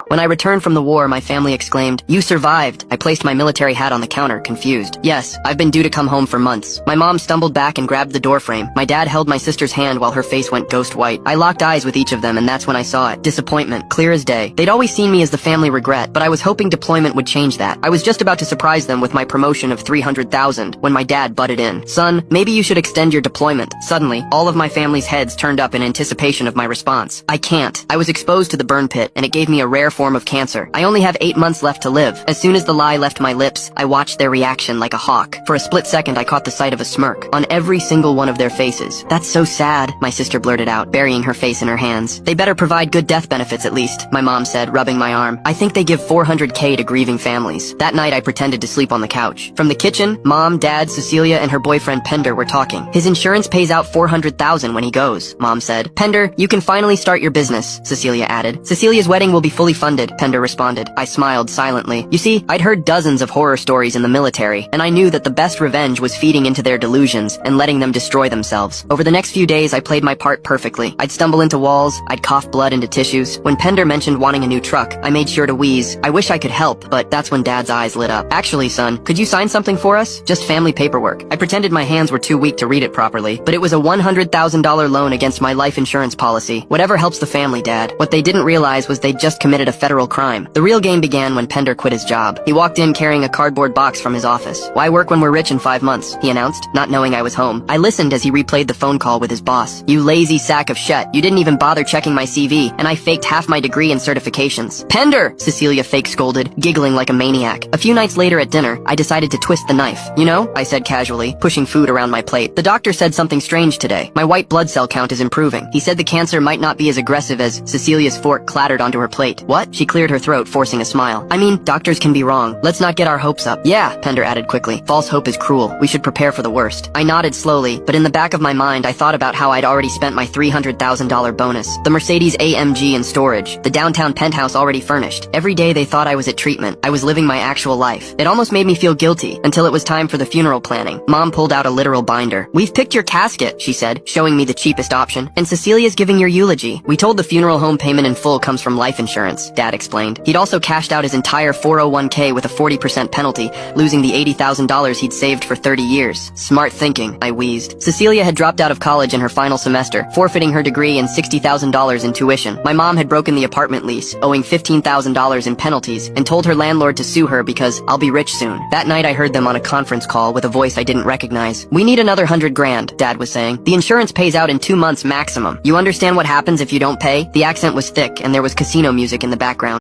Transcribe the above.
When I returned from the war, my family exclaimed, "You survived!" I placed my military hat on the counter, confused. "Yes, I've been due to come home for months." My mom stumbled back and grabbed the doorframe. My dad held my sister's hand while her face went ghost white. I locked eyes with each of them, and that's when I saw it. Disappointment, clear as day. They'd always seen me as the family regret, but I was hoping deployment would change that. I was just about to surprise them with my promotion of 300,000 when my dad butted in. "Son, maybe you should extend your deployment." Suddenly, all of my family's heads turned up in anticipation of my response. "I can't. I was exposed to the burn pit, and it gave me a rare form of cancer. I only have 8 months left to live." As soon as the lie left my lips, I watched their reaction like a hawk. For a split second, I caught the sight of a smirk on every single one of their faces. "That's so sad," my sister blurted out, burying her face in her hands. "They better provide good death benefits at least," my mom said, rubbing my arm. "I think they give 400K to grieving families." That night, I pretended to sleep on the couch. From the kitchen, Mom, Dad, Cecilia, and her boyfriend Pender were talking. "His insurance pays out 400,000 when he goes," Mom said. "Pender, you can finally start your business," Cecilia added. "Cecilia's wedding will be fully funded," Pender responded. I smiled silently. You see, I'd heard dozens of horror stories in the military, and I knew that the best revenge was feeding into their delusions and letting them destroy themselves. Over the next few days, I played my part perfectly. I'd stumble into walls, I'd cough blood into tissues. When Pender mentioned wanting a new truck, I made sure to wheeze. I wish I could help, but that's when Dad's eyes lit up. "Actually, son, could you sign something for us? Just family paperwork." I pretended my hands were too weak to read it properly, but it was a $100,000 loan against my life insurance policy. "Whatever helps the family, Dad." What they didn't realize was they'd just committed a federal crime. The real game began when Pender quit his job. He walked in carrying a cardboard box from his office. "Why work when we're rich in 5 months?" he announced, not knowing I was home. I listened as he replayed the phone call with his boss. "You lazy sack of shit. You didn't even bother checking my CV, and I faked half my degree and certifications." "Pender!" Cecilia fake scolded, giggling like a maniac. A few nights later at dinner, I decided to twist the knife. "You know," I said casually, pushing food around my plate, "the doctor said something strange today. My white blood cell count is improving. He said the cancer might not be as aggressive as..." Cecilia's fork clattered onto her plate. "What?" She cleared her throat, forcing a smile. "I mean, doctors can be wrong. Let's not get our hopes up." "Yeah," Pender added quickly. "False hope is cruel. We should prepare for the worst." I nodded slowly, but in the back of my mind I thought about how I'd already spent my $300,000 bonus. The Mercedes AMG in storage. The downtown penthouse already furnished. Every day they thought I was at treatment. I was living my actual life. It almost made me feel guilty, until it was time for the funeral planning. Mom pulled out a literal binder. "We've picked your casket," she said, showing me the cheapest option. "And Cecilia's giving your eulogy. We told the funeral home payment in full comes from life insurance," Dad explained. He'd also cashed out his entire 401k with a 40% penalty, losing the $80,000 he'd saved for 30 years. "Smart thinking," I wheezed. Cecilia had dropped out of college in her final semester, forfeiting her degree and $60,000 in tuition. My mom had broken the apartment lease, owing $15,000 in penalties, and told her landlord to sue her because I'll be rich soon. That night I heard them on a conference call with a voice I didn't recognize. "We need another 100 grand, Dad was saying. "The insurance pays out in 2 months maximum. You understand what happens if you don't pay?" The accent was thick and there was casino music in the background.